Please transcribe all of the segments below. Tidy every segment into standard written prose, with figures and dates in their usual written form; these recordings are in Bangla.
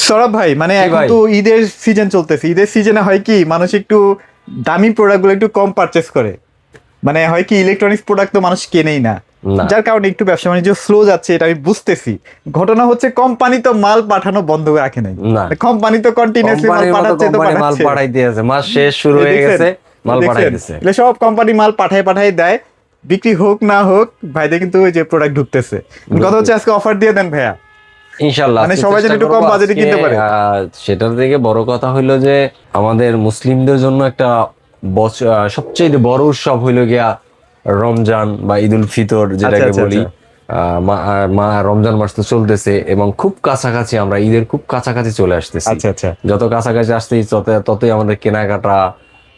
সৌরভ ভাই, মানে জি এখন ভাই। তো ঈদের সিজন চলতেছে, ঈদের সিজনে হয় কি মানুষ একটু দামি প্রোডাক্ট গুলো একটু কম পারচেস করে, মানে হয় কি ইলেকট্রনিক্স প্রোডাক্ট তো মানুষ কেনেই না, না, যার কারণে একটু ব্যবসা বাণিজ্য স্লো যাচ্ছে, এটা আমি বুঝতেছি। ঘটনা হচ্ছে কোম্পানি তো মাল পাঠানো বন্ধ রাখে নাই, না, কোম্পানি তো কন্টিনিউয়াসলি মাল কোম্পানির মতো পাঠাচ্ছে তো কোম্পানি মাল পাঠাচ্ছে। পাঠাইতে আছে, মাস শেষ শুরু এই হয়ে দেখছেন, গেছে, মাল দেখছেন পাঠাইতেছে। এগুলো সব কোম্পানি মাল পাঠায় পাঠায় দেয়, বিক্রি হোক না হোক ভাইদের কিন্তু ওই যে প্রোডাক্ট ঢুকতেছে। কথা হচ্ছে আজকে অফার দিয়ে দেন ভাইয়া, ইনশাল্লাহ মানে আজকে সবাই যেন চেষ্টা একটু করবো। কম বাজেটে আজকে কিনতে পারে। সেটার থেকে বড় কথা হইলো যে আমাদের মুসলিমদের জন্য একটা সবচেয়ে বড় উৎসব হইলো গিয়া রমজান বা ঈদ উল ফিতর আচ্ছা যেটাকে আচ্ছা বলি। আচ্ছা মা রমজান মাস তো চলতেছে এবং খুব কাছাকাছি, আমরা ঈদের খুব কাছাকাছি চলে আসতেছি। আচ্ছা আচ্ছা, যত কাছাকাছি আসতেছি ততই আমাদের কেনাকাটা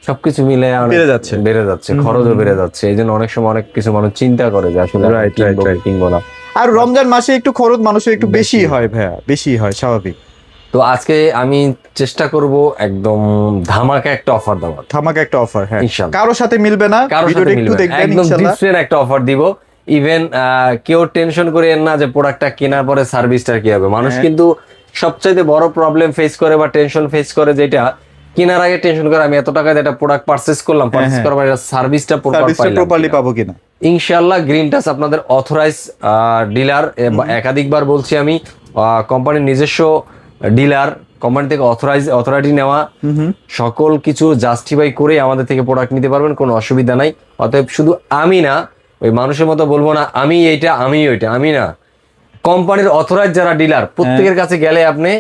সবকিছু মিলে অনেক বেড়ে যাচ্ছে। বেড়ে যাচ্ছে, খরচও বেড়ে যাচ্ছে। এই জন্য অনেক সময় অনেক কিছু মানুষ চিন্তা করে যে আসলে এখন রাইট রাইট কিনবো কি রাইট। কিনবো না। আর রমজান মাসে একটু খরচ মানুষের একটু বেশি বেশি হয় হয়। ভাইয়া, বেশি হয় স্বাভাবিক। তো আজকে আমি চেষ্টা করব একদম ধামাকা একটা অফার দেওয়ার। ধামাকা একটা অফার, হ্যাঁ ইনশাল্লাহ কারোর সাথে মিলবে না, কারোর সাথে ভিডিওটা একটু মিলবে না, দেখবেন একদম ইনশাল্লাহ। ডিফারেন্ট একটা অফার দিব। ইভেন কেউ টেনশন করেন না যে প্রোডাক্টটা কেনার পরে সার্ভিসটা কি হবে। মানুষ হ্যাঁ। কিন্তু সবচাইতে বড় প্রবলেম ফেস করে বা টেনশন ফেস করে, যেটা কেনার আগে টেনশন করে আমি এত টাকা দিয়ে একটা প্রোডাক্ট পারচেজ করলাম, হ্যাঁ, পারচেজ হ্যাঁ। করার পরে সার্ভিসটা প্রপার সার্ভিসটা পাইলাম প্রপারলি কিনা। পাবো কিনা। ইনশাআল্লাহ গ্রিন টাচ আপনাদের অথরাইজ ডিলার, একাধিকবার বলছি আমি, কোম্পানির নিজস্ব ডিলার, কোম্পানি থেকে অথরিটি নেওয়া, সকল কিছু জাস্টিফাই করে আমাদের থেকে প্রোডাক্ট নিতে পারবেন, কোনো অসুবিধা নাই। অতএব শুধু আমি না, ওই মানুষের মতো বলবো না আমি এইটা আমি ওইটা, আমি না, কোম্পানির অথরাইজ যারা ডিলার প্রত্যেকের কাছে গেলে আপনি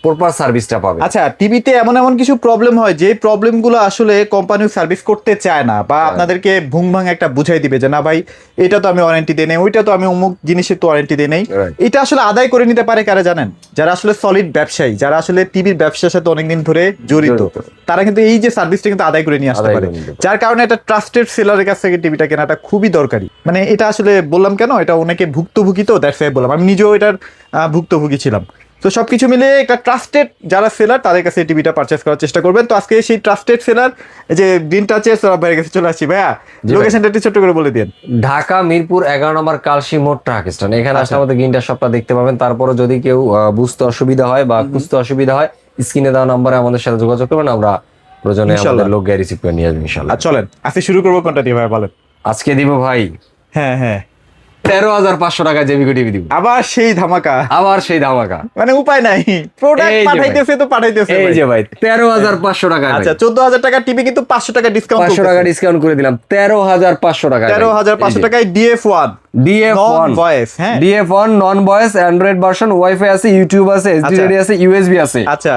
প্রপার সার্ভিসটা পাবেন। আচ্ছা, টিভিতে এমন এমন কিছু প্রবলেম হয় যে প্রবলেমগুলো আসলে কোম্পানি সার্ভিস করতে চায় না, বা আপনাদেরকে ভুং ভাং একটা বুঝাই দিবে যে না ভাই এটা তো আমি ওয়ারেন্টি দেই নাই, ওইটা তো আমি অমুক জিনিসের তো ওয়ারেন্টি দেই নাই। Right. এটা আসলে আদায় করে নিতে পারে কারা জানেন? যারা আসলে সলিড ব্যবসায়ী, যারা আসলে টিভির ব্যবসার সাথে অনেকদিন ধরে জড়িত, তারা কিন্তু এই যে সার্ভিসটা কিন্তু আদায় করে নিয়ে আসতে আদায় পারে। করে নিতে পারে। যার কারণে একটা ট্রাস্টেড সেলারের কাছ থেকে টিভিটা কেনাটা খুবই দরকারি। মানে এটা আসলে বললাম কেন, এটা অনেকে ভুক্তভোগী, তো দ্যাটস ওয়াই বললাম, আমি নিজেও এটার ভুক্তভোগী ছিলাম। তো সবকিছু মিলে একটা ট্রাস্টেড যারা সেলার তাদের কাছে টিভিটা পারচেস করার চেষ্টা করবেন। তো আজকে সেই ট্রাস্টেড সেলার যে গ্রিন টাচের সৌরভ ভাইয়ের কাছে চলে আসছি। ভাইয়া ভাই। লোকেশনটা একটু ছোট্ট করে বলে দিন। ঢাকা মিরপুর 11 নম্বর কালশি মোড় ট্রাক স্ট্যান্ড, এখানে আসলে আচ্ছা। আমাদের গ্রিনটা শপটা দেখতে পাবেন। তারপরে যদি কেউ বুঝতে অসুবিধা হয় বা খুঁজতে অসুবিধা হয়, স্ক্রিনে দেওয়া নম্বরে আমাদের সাথে যোগাযোগ করবেন, আমরা প্রয়োজনে ইনশাল্লাহ। আমাদের লোক গাড়ি রিসিভ করে নিয়ে আসবো ইনশাল্লাহ। আর চলেন আজকে শুরু করবো কোনটা দিয়ে ভাই বলেন। আজকে দিব ভাই হ্যাঁ হ্যাঁ, 13,500 টাকা জেবিকো টিভি দিব, আবার সেই ধামাকা, আবার সেই ধামাকা। মানে উপায় নাই, প্রোডাক্ট এই যে ভাই। পাঠাইতেছে তো পাঠাইতেছে এই ভাই। যে ভাই 13,500 টাকা। আচ্ছা 14,000 টাকা টিভি কিন্তু 500 টাকা ডিসকাউন্ট, 500 টাকা ডিসকাউন্ট করে দিলাম, 13,500 টাকা। 13,500 টাকায় DF1 DF1 ভয়েস। হ্যাঁ DF1 নন ভয়েস অ্যান্ড্রয়েড ভার্সন, ওয়াইফাই আছে, ইউটিউব আছে, এসডি আছে, ইউএসবি আছে। আচ্ছা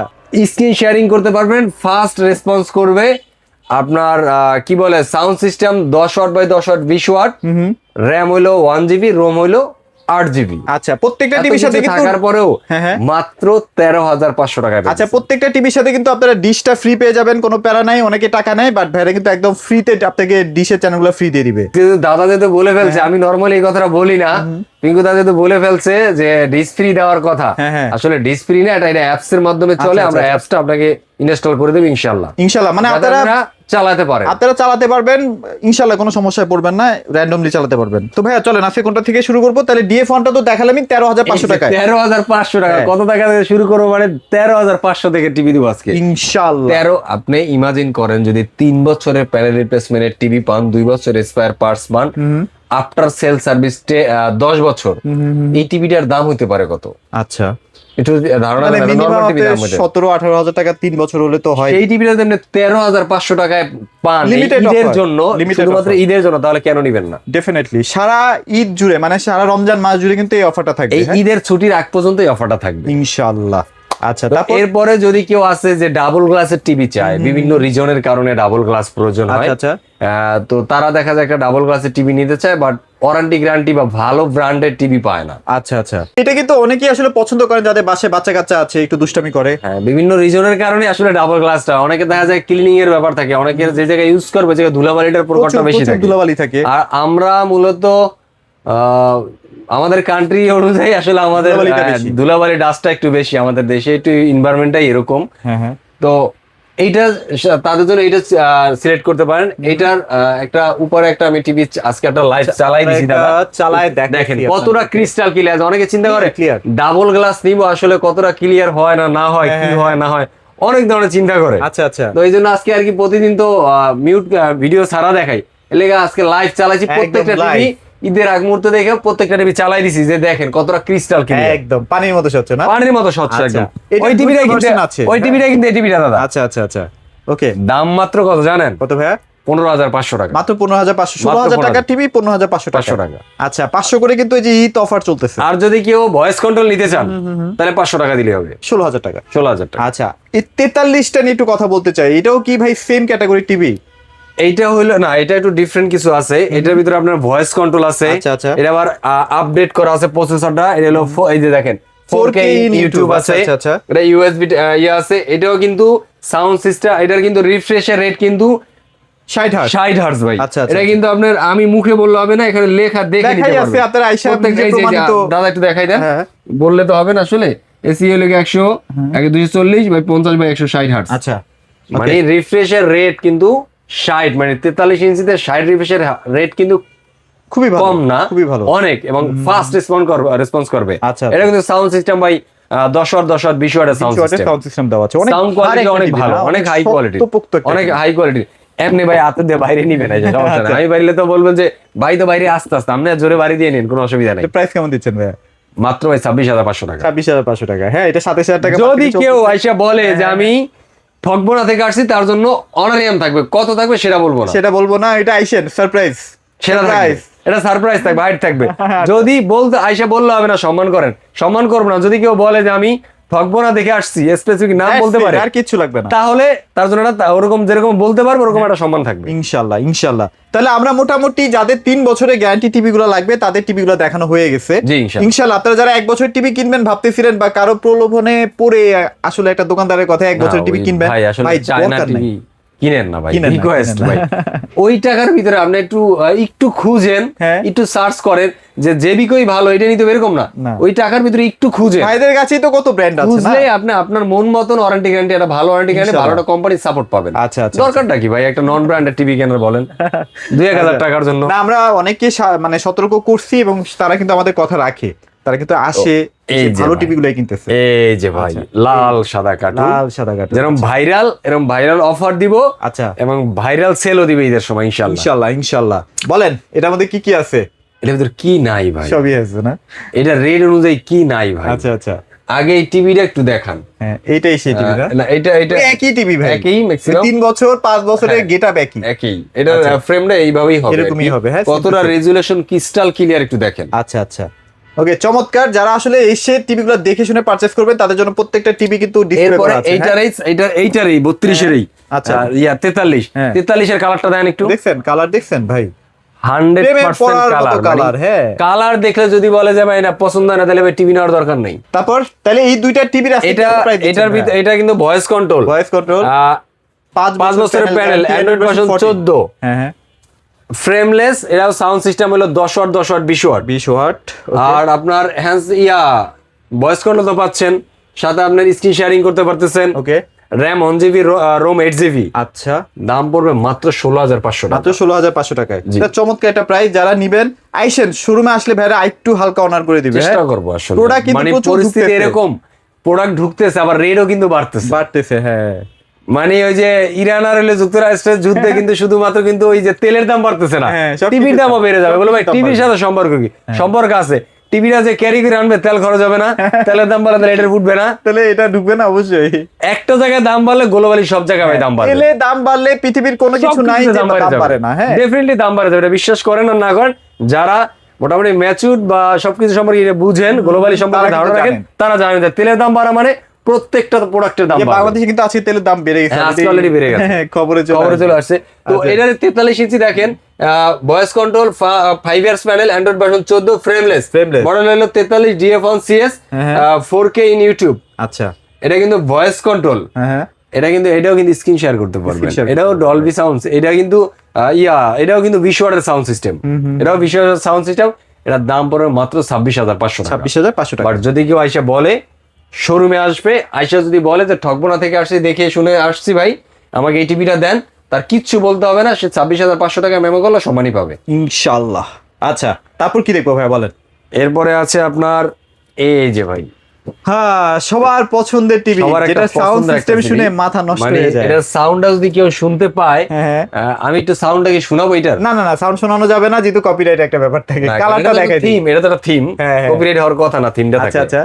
স্ক্রিন শেয়ারিং করতে পারবেন, ফাস্ট রেসপন্স করবে। আপনার কি বলে sound system 10 watt by 10 watt 20 watt, RAM হইলো 1 GB, রোম হইলো 8 GB। আচ্ছা, প্রত্যেকটা টিভির সাথে কিন্তু থাকার পরেও হ্যাঁ হ্যাঁ, মাত্র 13,500 টাকায় পাচ্ছেন। আচ্ছা প্রত্যেকটা টিভির সাথে কিন্তু আপনারা ডিশটা ফ্রি পেয়ে যাবেন, কোনো প্যারা নাই। অনেকে টাকা নেয়, বাট ভাইরা কিন্তু একদম ফ্রিতে আপনাকে ডিশের চ্যানেলগুলো ফ্রি দিয়ে দিবে। কিন্তু দাদা যেহেতু বলে ফেলছে, আমি নর্মালি এই কথাটা বলি না, পিঙ্কু দাদা যেহেতু বলে ফেলছে যে ডিশ ফ্রি দেওয়ার কথা, হ্যাঁ, হ্যাঁ। আসলে ডিশ ফ্রি না, এটা অ্যাপস এর মাধ্যমে চলে। আচ্ছা, আমরা আচ্ছা। অ্যাপসটা আপনাকে ইনস্টল করে দেব ইনশাআল্লাহ। ইনশাল্লাহ, মানে যাতে আপনারা আপনারা চালাতে পারেন। আপনারা চালাতে পারবেন ইনশাল্লাহ, কোনো সমস্যায় পড়বেন না, র্যান্ডমলি চালাতে পারবেন। তো ভাইয়া চলেন আজকে কোনটা থেকে শুরু করবো? তাহলে DF1টা তো দেখালামই 13,500 টাকায়। 13,500 টাকা, হ্যাঁ। কত টাকা থেকে শুরু করবো? মানে 13,500 থেকে টিভি দিব আজকে ইনশাল্লাহ। 13। আপনি ইমাজিন করেন যদি 3 বছরের প্যানেল রিপ্লেসমেন্টের টিভি পান, 2 বছরের স্পেয়ার পার্টস পান, আফটার সেল সার্ভিস 10 বছর, এই টিভিটার দাম হইতে পারে কত? আচ্ছা, একটু ধারণা মানে দেন, মিনিমাম নরমাল টিভি দাম হইতে 17-18,000 টাকা 3 বছর হলে তো হয়। সেই টিভিটা আপনি 13,500 টাকায় পান এই Limited ঈদের offer, জন্য, limited শুধুমাত্র offer। ঈদের জন্য, তাহলে কেন নিবেন না? ডেফিনেটলি সারা ঈদ জুড়ে, মানে সারা রমজান মাস জুড়ে কিন্তু এই অফারটা থাকবে। এই হ্যাঁ? ঈদের ছুটির আগ পর্যন্ত এই অফারটা থাকবে ইনশাআল্লাহ। আচ্ছা, তো তারপর এরপরে যদি কেউ আছে যে ডাবল গ্লাসের টিভি চায়, বিভিন্ন রিজনের কারণে ডাবল গ্লাস প্রয়োজন হয়, আচ্ছা, আচ্ছা। তো তারা দেখা যায় একটা ডাবল গ্লাসের টিভি নিতে চায়, বাট ওয়ারেন্টি গ্যারান্টি বা ভালো ব্র্যান্ডের টিভি পায় না। আচ্ছা আচ্ছা, এটা কিন্তু অনেকেই আসলে পছন্দ করেন যাদের বাসায় বাচ্চা কাচ্চা আছে, একটু দুষ্টামি করে। হ্যাঁ, বিভিন্ন রিজনের কারণে আসলে ডাবল গ্লাসটা, অনেকে দেখা যায় ক্লিনিং এর ব্যাপার থাকে, অনেকের যে জায়গায় ইউজ করবে যে ধুলাবালিটার প্রকোপটা বেশি প্রচুর থাকে, ধুলাবালি থাকে। আর আমরা মূলত আমাদের কান্ট্রি অনুযায়ী আসলে আমাদের ধুলাবালিটা বেশি। ধুলাবালি ডাস্টটা একটু বেশি, আমাদের দেশে একটু এনভায়রনমেন্টটাই এরকম। হ্যাঁ হ্যাঁ, তো এইটা তাদের জন্য এটা সিলেক্ট করতে পারেন। এইটার একটা উপরে একটা আমি টিভি আজকে একটা লাইভ চালাই দিছি দাদা, চালায় দেখেন কতটা ক্রিস্টাল ক্লিয়ার। অনেকে চিন্তা করে ক্লিয়ার ডাবল গ্লাস নিব, আসলে কতটা ক্লিয়ার হয় না হয়, কি হয় না হয়, অনেক ধরনের চিন্তা করে। আচ্ছা আচ্ছা, তো এই জন্য আজকে আর কি প্রতিদিন তো মিউট ভিডিও ছাড়া দেখাই, এর লেগে আজকে লাইভ চালাইছি। প্রত্যেকটা টিভি ঈদের আগ মুহূর্তে দেখে প্রত্যেকটা টিভি চালাই দিছি, যে দেখেন কতটা ক্রিস্টাল ক্লিয়ার, একদম পানির মতো স্বচ্ছ না, পানির মতো স্বচ্ছ একদম। এটা ওই টিভিটাই কিন্তু আছে, ওই টিভিটাই কিন্তু এই টিভিটা দাদা। আচ্ছা আচ্ছা আচ্ছা, ওকে। দাম মাত্র কত জানেন? কত ভাইয়া? 15,500 টাকা, মাত্র 15,500, 16,000 টাকার টিভি 15,500 টাকা। আচ্ছা 500 করে কিন্তু এই যে ঈদ অফার চলতেছে। আর যদি কেউ ভয়েস কন্ট্রোল নিতে চান তাহলে 500 টাকা দিলে হবে, 16,000 টাকা। 16,000 টাকা। আচ্ছা এই 43টা নিয়ে একটু কথা বলতে চাই, এটাও কি ভাই সেম ক্যাটাগরি টিভি? এইটা হইলো না, এটা একটু ডিফারেন্ট কিছু আছে। এটার ভিতরে আপনার ভয়েস কন্ট্রোল আছে, আচ্ছা আচ্ছা, এটা আবার আপডেট করা আছে প্রসেসরটা। এটা হলো এই যে দেখেন 4K ইউটিউব আছে, আচ্ছা আচ্ছা, এটা ইউএসবি ইয়ে আছে। এটাও কিন্তু সাউন্ড সিস্টেম, এটার কিন্তু রিফ্রেশের রেট কিন্তু 60 হার্জ। 60 হার্জ ভাই। আচ্ছা, এটা কিন্তু আপনার আমি মুখে বললে হবে না, এখানে লেখা দেখে নিতে দেখাই আছে পারবেন। আপনারা আইসা প্রত্যেকটা নিজে এই যে প্রমাণিত। দাদা একটু দেখাই দেন, হ্যাঁ। বললে তো হবে না আসলে। এসি হলো 100 240 বাই 50 বাই 160 হার্জ। আচ্ছা মানে রিফ্রেশের রেট কিন্তু 60, মানে 43 ইঞ্চিতে 60 রিফ্রেশের রেট কিন্তু খুবই ভালো, কম না, খুবই ভালো অনেক, এবং ফাস্ট রেসপন্স করবে। আচ্ছা, এটা কিন্তু সাউন্ড সিস্টেম ভাই 10 ওয়াট 10 ওয়াট 20 ওয়াটের সাউন্ড সিস্টেম। সাউন্ড সিস্টেম দেওয়া আছে, অনেক সাউন্ড কোয়ালিটি অনেক ভালো, অনেক হাই কোয়ালিটি, অনেক হাই কোয়ালিটি। এমনি ভাই হাতে দিয়ে বাইরে নিবেন, এই যে সমস্যা নাই। আমি বাইরে তো বলবেন যে ভাই তো বাইরে আস্তে আস্তে, আপনি জোরে বাড়ি দিয়ে নিন, কোনো অসুবিধা নাই। প্রাইস কেমন দিচ্ছেন ভাই? মাত্র ভাই 26,500 টাকা। 26,500 টাকা। হ্যাঁ এটা 27,000 টাকা। যদি কেউ আইসা বলে যে আমি ঠকবো না থেকে আসছি, তার জন্য অনারিয়াম থাকবে, কত থাকবে সেটা বলবো না, সেটা বলবো না, এটা আইসেন সারপ্রাইজ, সেটা থাকবে, এটা সারপ্রাইজ থাকবে, হাইট থাকবে। যদি বলতে আইসা বললে হবে না, সম্মান করেন, সম্মান করবো না। যদি কেউ বলে যে আমি ঠকবো না দেখে আসছি, স্পেসিফিক নাম বলতে পারে, আর কিছু লাগবে না, তাহলে তার জন্য ওরকম যেরকম বলতে পারবে ওরকম একটা সম্মান থাকবে ইনশাল্লাহ ইনশাল্লাহ। তাহলে আমরা মোটামুটি যাদের 3 বছরের গ্যারান্টি টিভি গুলো লাগবে তাদের টিভি গুলো দেখানো হয়ে গেছে। জি, ইনশাআল্লাহ। ইনশাল্লাহ আপনারা যারা 1 বছর টিভি কিনবেন ভাবতেছিলেন বা কারো প্রলোভনে পড়ে আসলে একটা দোকানদারের কথা 1 বছর টিভি কিনবেন, ভাই আসলে ভাই চায়না দরকার নাই। টিভি কিনেন না ভাই, কিনেন না, রিকোয়েস্ট কিনেন ভাই। না। ওই টাকার ভিতরে আপনি একটু খুঁজেন, হ্যাঁ। একটু সার্চ করেন যে জেবিকই ভালো, এটা নিতে হবে এরকম না। না। ওই টাকার ভিতরে একটু খুঁজেন, ভাইদের কাছেই তো কত ব্র্যান্ড আছে না, বুঝলে আপনি আপনার মন মতন ওয়ারেন্টি গ্যারান্টি, একটা ভালো ওয়ারেন্টি গ্যারান্টি, ভালো ইনশাআল্লাহ। একটা কোম্পানির সাপোর্ট পাবেন। আচ্ছা আচ্ছা, দরকারটা কি ভাই একটা নন ব্র্যান্ডেড টিভি কেনার বলেন 2,000 টাকার জন্য? না আমরা অনেককে মানে সতর্ক করছি এবং তারা কিন্তু আমাদের কথা রাখে, তারা কিন্তু আসে, এই এসে যে ভালো ভাই। টিভি গুলাই কিনতেছে। এই যে ভাই আচ্ছা। লাল সাদা কার্টুন, লাল সাদা কার্টুন, যেরকম ভাইরাল, এরকম ভাইরাল অফার দিব, আচ্ছা এবং ভাইরাল সেলও দিবে ঈদের সময় ইনশাআল্লাহ। ইনশাল্লাহ ইনশাল্লাহ। বলেন এটার মধ্যে কি কি আছে? এটার ভিতরে কি নাই ভাই? সবই আছে না? এটা রেট অনুযায়ী কি নাই ভাই? আচ্ছা আচ্ছা, আগে এই টিভিটা একটু দেখান। হ্যাঁ এইটাই সেই টিভি না? না এটা একই টিভি ভাই, একই ম্যাক্সিমাম 3 বছর 5 বছরের হ্যাঁ। গেটআপ একই। একই, এটা আচ্ছা। ফ্রেমটা এইভাবেই হবে, এরকমই আর কি। হবে, হ্যাঁ, কতটা simple। রেজুলেশন ক্রিস্টাল ক্লিয়ার একটু দেখেন। আচ্ছা আচ্ছা, ওকে চমৎকার। যারা আসলে এসে টিভিগুলো দেখে শুনে পারচেজ করবেন তাদের জন্য প্রত্যেকটা টিভি কিন্তু ডিসপ্লে এরপরে করা আছে। হ্যাঁ? এইটারই 32-এরই আচ্ছা। 43 হ্যাঁ। 43-এর কালারটা দেন একটু, দেখছেন কালার, দেখছেন ভাই 100% পড়ার মতো কালার। কালার, হ্যাঁ। কালার দেখলে যদি বলে যে ভাই না পছন্দ হয় না, তাহলে টিভি নেওয়ার দরকার নেই। তারপর তাহলে এই দুইটা টিভির আছে এটার ভিতরে এটা কিন্তু ভয়েস কন্ট্রোল, ভয়েস কন্ট্রোল, 5 বছরের প্যানেল, অ্যান্ড্রয়েড ভার্সন 14, হ্যাঁ হ্যাঁ, ফ্রেমলেস। এটাও সাউন্ড সিস্টেম হলো 10 ওয়াট 10 ওয়াট 20 ওয়াট। 20 ওয়াট। আর আপনার হ্যান্ডস ভয়েস কন্ট্রোল তো পাচ্ছেন, সাথে আপনার স্ক্রিন শেয়ারিং করতে পারতেছেন। ওকে, র্যাম 1 GB, রোম 8 GB। আচ্ছা দাম পড়বে মাত্র 16,500 টাকা। মাত্র 16,500 টাকায়। জি। এটা চমৎকার একটা প্রাইস। যারা নিবেন আইসেন শোরুমে, আসলে ভাইরা একটু হালকা অনার করে দিবে, চেষ্টা করবো আসলে, প্রোডাক্ট কিন্তু মানে প্রচুর পরিস্থিতি ঢুকতেছে। এরকম, প্রোডাক্ট ঢুকতেছে, আবার রেটও কিন্তু বাড়তেছে। হ্যাঁ মানে ওই যে ইরান আর হলে যুক্তরাষ্ট্রের যুদ্ধে কিন্তু শুধুমাত্র কিন্তু ওই যে তেলের দাম বাড়তেছে না, হ্যাঁ, সব টিভির কিছুর দামও দাম, বেড়ে যাবে। সব বলো ভাই কিছুর দাম টিভির বাড়বে। সাথে সম্পর্ক কি? সম্পর্ক আছে। টিভিটা যে ক্যারি করে আনবে, তেল খরচ হবে না, তেলের দাম বাড়লে এটার উঠবে না, তাহলে এটা ঢুকবে না অবশ্যই। একটা জায়গায় দাম বাড়লে গ্লোবালি সব জায়গায় ভাই দাম বাড়বে। তেলে দাম বাড়লে পৃথিবীর কোনো কিছু নাই যে দাম বাড়ে না, হ্যাঁ ডেফিনেটলি দাম বাড়ে যাবে, এটা বিশ্বাস করেন আর না করেন, যারা মোটামুটি ম্যাচিউরড বা সবকিছু সম্পর্কে বুঝেন, গ্লোবালি সম্পর্কে তারা ধারণা কিন্তু রাখেন, জানেন। তারা জানেন যে তেলের দাম বাড়া মানে প্রত্যেকটা প্রোডাক্টের দাম যে বাড়বে। বাংলাদেশে কিন্তু আজকে তেলের দাম বেড়ে গেছে, হ্যাঁ, আজকে already বেড়ে গেছে। হ্যাঁ, খবরে চলে আসছে। তো আচ্ছা। এটার 43 ইঞ্চি দেখেন, voice control, 5 years panel, Android version 14, frameless. Model হলো 43 DF1CS, 4K ইন ইউটিউব। আচ্ছা, এটা কিন্তু ভয়েস কন্ট্রোল, হ্যাঁ এটাও কিন্তু স্ক্রিন শেয়ার করতে পারবেন। share এটাও ডলবি সাউন্ড, এটা কিন্তু এটাও কিন্তু 20 ওয়াটের সাউন্ড সিস্টেম, এটাও 20 ওয়াটের সাউন্ড সিস্টেম। এটার দাম পড়বে মাত্র 26,500 টাকা। 26,500 টাকা। বাট যদি কেউ আইসা বলে শোরুমে আসবে, আইসা যদি বলে যে ঠকবনা থেকে আসছি, দেখে শুনে আসছি ভাই, আমাকে এই টিভিটা দেন, তার কিচ্ছু বলতে হবে না, সে 26,500 টাকা মেমো করলে সমানই পাবে। ইনশাল্লাহ। আচ্ছা, তারপর কি দেখবো ভাইয়া বলেন। এরপরে আছে আপনার এই যে ভাই, হ্যাঁ, সবার পছন্দের টিভি, সবার একটা যেটা সাউন্ড পছন্দের একটা সিস্টেম TV, শুনে মাথা নষ্ট মানে হয়ে যায়। এটার সাউন্ডটা যদি কেউ শুনতে পায়, হ্যাঁ। আমি একটু সাউন্ডটা কি শোনাবো এটার? না না না, সাউন্ড শোনানো যাবে না, যেহেতু কপিরাইট একটা ব্যাপার থাকে। না, কালারটা এটা তো দেখাই দিই। থিম, এটা তো একটা থিম, হ্যাঁ, হ্যাঁ। কপিরাইট হওয়ার কথা না, থিমটা আচ্ছা থাকে। আচ্ছা।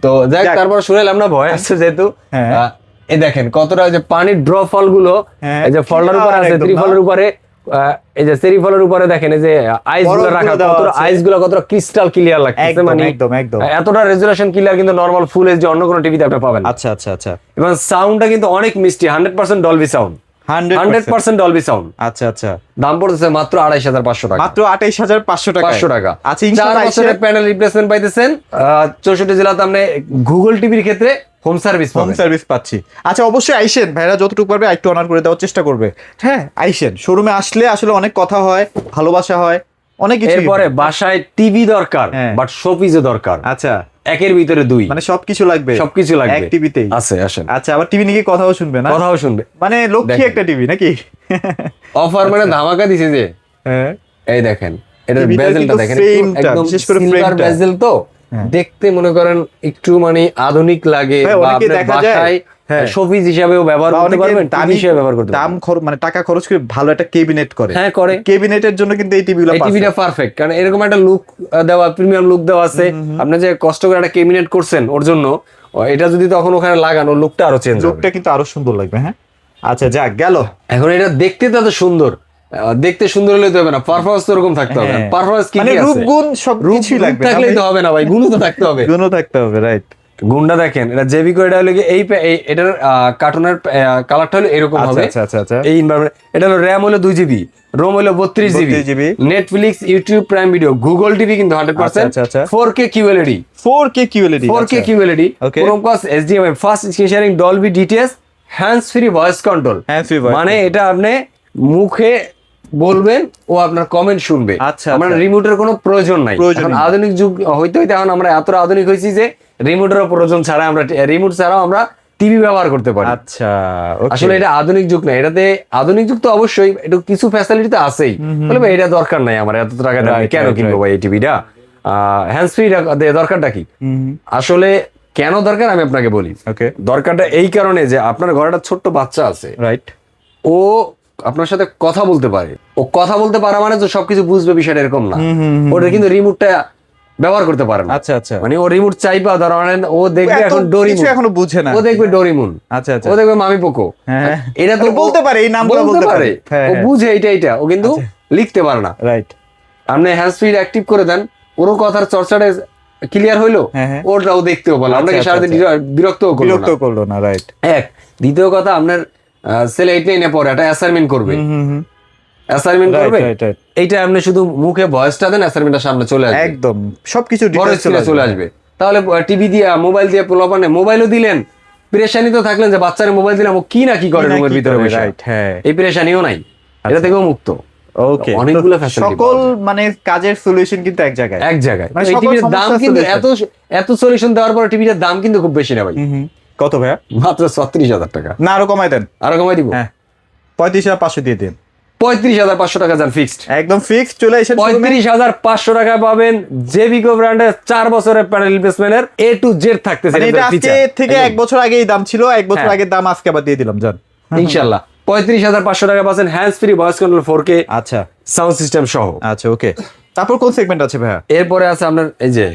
তো যাক, যাক। তারপর শুনেলাম না, ভয় আসছে যেহেতু। হ্যাঁ। এই দেখেন কতটা যে পানির ড্র ফলগুলো, হ্যাঁ, এই যে ফলটার উপরে আছে, একদম ত্রিফলের না। উপরে, এই যে চেরি ফলের উপরে দেখেন এই যে আইস গুলো বরফগুলো রাখা, দেওয়া কতটা আছে। আইস গুলো কতটা ক্রিস্টাল ক্লিয়ার লাগতেছে, একদম, মানে একদম, একদম। এতটা রেজুলেশন ক্লিয়ার কিন্তু নরমাল ফুল এইচডি অন্য কোনো টিভিতে আপনি পাবেন না। আচ্ছা আচ্ছা আচ্ছা। এবং সাউন্ডটা কিন্তু অনেক মিষ্টি, 100% ডলবি সাউন্ড, 100%। 100% Dolby sound. আচ্ছা আচ্ছা। দাম পড়তেছে মাত্র 2,500 টাকা। মাত্র 28,500 টাকা। 500 টাকা। আচ্ছা, 4 ইনশাআল্লাহ বছরের প্যানেল রিপ্লেসমেন্ট পাইতেছেন। 64 জেলাতে আপনি গুগল টিভির ক্ষেত্রে হোম সার্ভিস হোম পাবেন। সার্ভিস পাচ্ছি। আচ্ছা, অবশ্যই আইসেন, ভাইরা যতটুকু পারবে একটু অনার করে দেওয়ার চেষ্টা করবে। হ্যাঁ, আইসেন, শোরুমে আসলে আসলে অনেক কথা হয়, ভালোবাসা হয়, অনেক কিছু। এরপরে বাসায় টিভি দরকার, হ্যাঁ। বাট শোপিসও দরকার, আচ্ছা, একের ভিতরে দুই, মানে সবকিছু লাগবে, সবকিছু লাগবে এক টিভিতেই। আছে। আসেন, আচ্ছা, আবার টিভি নিয়ে কথাও শুনবে না, কথাও শুনবে। মানে লক্ষ্মী দেখেন। একটা টিভি নাকি? অফার মানে ধামাকা দিছে যে, হ্যাঁ, এই দেখেন এটার টিভিটার বেজেলটা কিন্তু দেখেন, ফ্রেমটা, একদম বিশেষ করে সিলভার ফ্রেমটা। বেজেল তো, হ্যাঁ। দেখতে মনে করেন একটু মানে আধুনিক লাগে, ভাই, বা অনেকে আপনার দেখা যায়, বাসায় হ্যাঁ। শোপিস হিসাবেও ব্যবহার বা করতে অনেকে পারবেন, টিভি হিসেবে ব্যবহার করতে দাম পারবেন। মানে টাকা খরচ করে ভালো একটা কেবিনেট করে। হ্যাঁ, করে। কেবিনেটের জন্য কিন্তু এই টিভিগুলো এই টিভিটা পারফেক্ট, কারণ এরকম একটা লুক দেওয়া, প্রিমিয়াম লুক দেওয়া আছে। আপনি যে কষ্ট করে একটা ক্যাবিনেট করছেন ওর জন্য, এটা যদি তখন ওখানে লাগান, ওর লুকটা আরো চেঞ্জ হবে। লুকটা কিন্তু আরো সুন্দর লাগবে। হ্যাঁ, আচ্ছা, যাক গেল। এখন এটা দেখতে তো এত সুন্দর, দেখতে সুন্দর হলে তো হবে না, পারফরম্যান্স তো এরকম থাকতে হবে। হ্যাঁ। পারফরম্যান্স কি মানে কি রূপ আছে? গুণ সব রূপ কিছুই লাগবে, থাকলেই তো হবে না ভাই, গুণও তো থাকতে হবে। গুণও থাকতে হবে, রাইট। গুণটা দেখেন, এটা জেবিকো, এটা হলো এই এটার কার্টুনের কালারটা হলো এরকম আচ্ছা হবে। আচ্ছা আচ্ছা আচ্ছা। এই এনভায়রনমেন্ট, এটা হলো র্যাম হলো 2 GB, রোম হলো 32 GB, 32 GB, Netflix, YouTube, prime video, Google TV কিন্তু 100%, আচ্ছা, আচ্ছা। 4K QLED, 4K QLED, 4K আচ্ছা। QLED, Okay. Chromecast, HDMI, fast screen sharing, Dolby DTS, hands free voice control. Hands-free voice মানে control। এটা আপনি মুখে বলবেন ও আপনার কমেন্ট শুনবে। আচ্ছা, আমার আচ্ছা। রিমোটের কোনো প্রয়োজন নাই। প্রয়োজন এখন নেই। আধুনিক যুগ হইতে হইতে এখন আমরা এতটা আধুনিক হয়েছি যে রিমোটেরও প্রয়োজন ছাড়া, আমরা রিমোট ছাড়াও আমরা টিভি ব্যবহার করতে পারি। আচ্ছা, okay। আসলে এটা আধুনিক যুগ না, এটাতে আধুনিক যুগ তো অবশ্যই, একটু কিছু ফ্যাসিলিটি তো আছেই। বলে ভাই এটা দরকার নাই আমার, এত টাকা দিয়ে আমি Right, কেন right, কিনবো right। ভাই এই টিভিটা? হ্যান্ডস ফ্রি দরকারটা কি? আসলে কেন দরকার আমি আপনাকে বলি। ওকে, দরকারটা এই কারণে যে আপনার ঘরে একটা ছোট্ট বাচ্চা আছে, রাইট। ও আপনার সাথে কথা বলতে পারে। ও কথা বলতে পারা মানে তো সবকিছু বুঝবে বিষয়টা এরকম না। ওটা কিন্তু রিমোটটা ব্যবহার করতে পারে না। আচ্ছা আচ্ছা। মানে ও রিমোট চাইবা ধরেন, ও দেখবে এত এখন কিছু ডোরিমুন, এখনো বুঝে না। ও দেখবে ডোরিমুন, আচ্ছা আচ্ছা। ও দেখবে মামি পোকো। হ্যাঁ। এটা তো মানে বলতে পারে, এই নামগুলো বলতে পারে। হ্যাঁ, ও হ্যাঁ। বুঝে এটা ও কিন্তু লিখতে পারে না। রাইট। আপনি হ্যান্ড ফ্রি অ্যাক্টিভ করে দেন, ওরও কথার চর্চাটা ক্লিয়ার হইলো, হ্যাঁ, হ্যাঁ। ওটাও দেখতেও পারলো, আপনাকে আচ্ছা, সারাদিন আচ্ছা। বিরক্তও করলো না। বিরক্ত করলো না, রাইট। এক, দ্বিতীয় কথা, আপনার ছেলে 8 9 পরে একটা অ্যাসাইনমেন্ট করবে, অ্যাসাইনমেন্ট Right, করবে, right, right। এইটা আপনি শুধু মুখে ভয়েসটা দেন, অ্যাসাইনমেন্টটা সামনে চলে আসবে, একদম সবকিছু বড় ডিটেইলস স্ক্রিনে চলে আসবে। তাহলে টিভি দিয়ে, মোবাইল দিয়ে, পোলাপানে মোবাইলও দিলেন, পেরেশানি তো থাকলেন যে বাচ্চারে মোবাইল দিলাম, ও কি না কি করে রুমের ভিতরে বসে, রাইট। হ্যাঁ, এই পেরেশানিও নাই, এটা থেকেও মুক্ত। ওকে। অনেকগুলো facility সকল পাওয়া যায়। মানে কাজের সলিউশন কিন্তু এক জায়গায়। এক জায়গায়। মানে এই সকল টিভির দাম সমস্যার কিন্তু solution। এত সলিউশন দেওয়ার পরে টিভিটার দাম কিন্তু খুব বেশি না ভাই, কত ভাইয়া? মাত্র 36,000 টাকা। না, আরো কমাই দেন। আরো কমাই দিব, হ্যাঁ, 35,500 দিয়ে দিন। 35,500 টাকা যান ফিক্সড। একদম ফিক্সড, চলে এসেছেন শোরুমে। 35,500 টাকা পাবেন জেভিকো ব্র্যান্ডের 4 বছরের প্যানেল রিপ্লেসমেন্টের A to Z থাকতেছে। মানে এটা আজকে থেকে 1 বছর আগেই দাম ছিল, 1 বছর হ্যাঁ। আগের দাম আজকে আবার দিয়ে দিলাম, জান। ইনশাআল্লাহ 35,500 টাকা পাচ্ছেন hands free voice control 4K আচ্ছা সাউন্ড সিস্টেম সহ। আচ্ছা, ওকে। তারপর কোন সেগমেন্ট আছে ভাইয়া? এরপরে আছে আপনার এই যে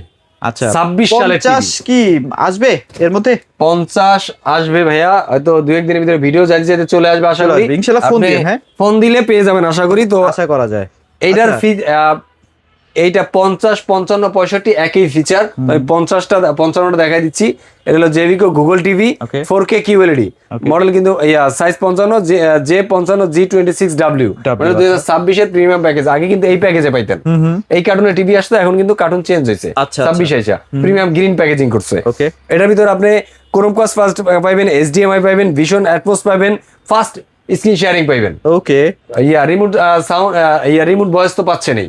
আচ্ছা, 26 সালের 50 কি আসবে এর মধ্যে? 50 আসবে ভাইয়া, হয়তো 2-1 দিনের ভিতরে ভিডিও যাইতে যাইতে চলে আসবে আশা চলে করি। আসবে, ইনশাআল্লাহ ফোন আপনি দিন, হ্যাঁ? ফোন দিলে পেয়ে যাবেন আশা করি। তো আশা করা যায়। এইটার আচ্ছা। এইটা 50, 55, 65 একই ফিচার। আমি 50টা 55টা দেখাই দিচ্ছি। এটা হলো জেভিকো Google TV Okay. 4K QLED Okay. Model, কিন্তু সাইজ 55 J55 G26W, মানে 2026 এর প্রিমিয়াম প্যাকেজ। আগে কিন্তু এই প্যাকেজে পাইতেন, এই কার্টুনের টিভি আসতো, এখন কিন্তু কার্টুন চেঞ্জ হয়েছে। আচ্ছা, 26 আইসা প্রিমিয়াম গ্রিন প্যাকেজিং করছে। Okay. এটার ভিতর আপনি ক্রোমকাস্ট ফাস্ট পাইবেন, HDMI পাইবেন, ভিশন অ্যাটমস পাইবেন, ফাস্ট স্ক্রিন শেয়ারিং পাইবেন। ওকে। রিমোট সাউন্ড, রিমোট ভয়েস তো পাচ্ছেনই,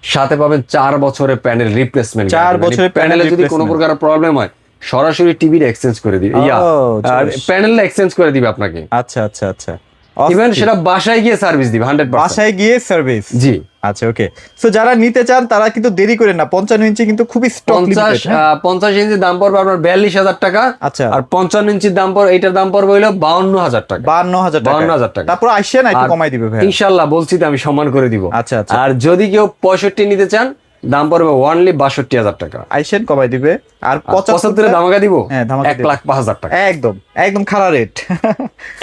সাথে পাবেন 4 বছরের প্যানেল রিপ্লেসমেন্ট। 4 বছরের panel প্যানেলে যদি কোনো replacement। প্রকার প্রবলেম হয়, সরাসরি টিভির এক্সচেঞ্জ করে দিবে, জোশ। প্যানেলটা এক্সচেঞ্জ করে দিবে আপনাকে। আচ্ছা আচ্ছা আচ্ছা, ইভেন সেটা বাসায় গিয়ে সার্ভিস দিবে 100%। বাসায় গিয়ে সার্ভিস। জি। আচ্ছা ওকে, সো যারা নিতে চান তারা কিন্তু দেরি করেন না, 55 ইঞ্চি কিন্তু খুবই স্টক লিমিটেড। 50 ইঞ্চির দাম পড়বে আপনার 42,000 টাকা। আচ্ছা। আর 55 ইঞ্চির দাম পড়বে, এইটার দাম পড়বে হলো 52,000 টাকা। 52,000 টাকা। 52,000 টাকা। তারপর আইসেন একটু আর কমাই দিবে ভাই ইনশাআল্লাহ, বলছি তো আমি সম্মান করে দিব। আচ্ছা আচ্ছা, আর যদি কেউ 65 নিতে চান, দাম পড়বে অনলি 62,000 টাকা। আইসেন কমাই দিবে। আর 75 ধামাকা দিব, হ্যাঁ ধামাকা 1,05,000 টাকা। একদম একদম খারাপ রেট।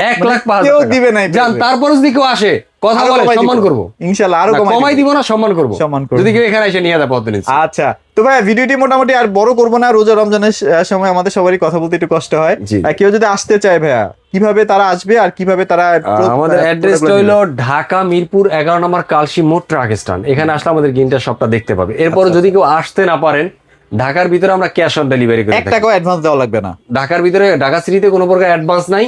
1,05,000 কেউ টাকা দিবে নাই জান। তারপর যদি কেউ আসে কথা আরো বলে, কমাই সম্মান দিব। করব ইনশাআল্লাহ আরো না, কমাই কমাই দিব না, সম্মান করব। সম্মান করব। যদি কেউ এখানে এসে নিয়ে যায় পথ নিচ্ছে। আচ্ছা, তো ভাই ভিডিওটি মোটামুটি আর বড় করবো না, রোজা রমজানের সময় আমাদের সবারই কথা বলতে একটু কষ্ট হয়। জি। আর কেউ যদি আসতে চায় ভাইয়া, কিভাবে তারা আসবে আর কিভাবে তারা আমাদের অ্যাড্রেসটা হলো ঢাকা মিরপুর 11 নম্বর কালসি মোড় ট্রাক স্ট্যান্ড। এখানে আসলে আমাদের গিনটা সবটা দেখতে পাবে। এরপর যদি কেউ আসতে না পারেন, ঢাকার ভিতরে আমরা ক্যাশ অন ডেলিভারি করি। 1 টাকাও অ্যাডভান্স দেওয়া লাগবে না। ঢাকার ভিতরে ঢাকা সিটিতে কোনো প্রকার অ্যাডভান্স নাই,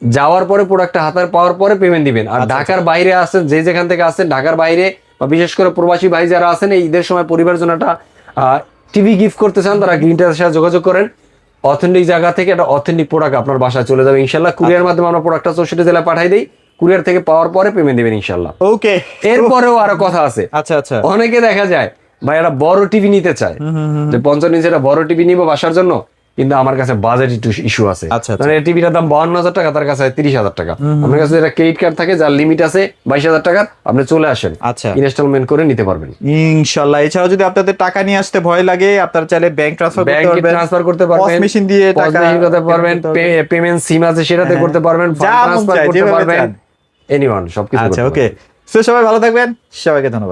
যাওয়ার পরে প্রোডাক্টটা হাতে পাওয়ার পরে পেমেন্ট দিবেন। আর ঢাকার বাইরে আসেন, যে যেখান থেকে আসেন ঢাকার বাইরে, বা বিশেষ করে প্রবাসী ভাই যারা আছেন, এই ঈদের সময় পরিবারের জন্য একটা টিভি গিফট করতে চান, তারা গ্রিনটার সাথে যোগাযোগ করেন। অথেন্টিক জায়গা থেকে একটা অথেন্টিক প্রোডাক্ট আপনার বাসায় চলে যাবে ইনশাল্লাহ। কুরিয়ার মাধ্যমে আমরা প্রোডাক্টটা 64 জেলায় পাঠাই দিই। কুরিয়ার থেকে পাওয়ার পরে পেমেন্ট দিবেন ইনশাল্লাহ। ওকে, এরপরেও আরো কথা আছে। আচ্ছা আচ্ছা, অনেকে দেখা যায় ভাই একটা বড় টিভি নিতে চায়, যে 55 ইঞ্চি একটা বড় টিভি নিব বাসার জন্য, কিন্তু আমার কাছে বাজেট একটু ইস্যু আছে। আচ্ছা, আচ্ছা। মানে টিভিটার দাম 52,000 টাকা, তার কাছে 30,000 টাকা। আপনার কাছে একটা ক্রেডিট কার্ড থাকে যার লিমিট আছে 22,000 টাকার, আপনি চলে আসেন, আচ্ছা ইনস্টলমেন্ট করে নিতে পারবেন ইনশাআল্লাহ। এছাড়াও যদি আপনাদের টাকা নিয়ে আসতে ভয় লাগে, আপনারা চাইলে ব্যাংক ট্রান্সফার করতে ব্যাংকে পারবেন, ট্রান্সফার করতে পারবেন, মেশিন দিয়ে টাকা করতে পারবেন, পেমেন্ট সিম আছে সেটাতে করতে পারবেন, যা ফান্ড মন ট্রান্সফার চায়, করতে যেভাবে পারবেন, চান। এনিওয়ান সবকিছু আচ্ছা করতে ওকে, পারবেন। সো সবাই ভালো থাকবেন, সবাইকে ধন্যবাদ।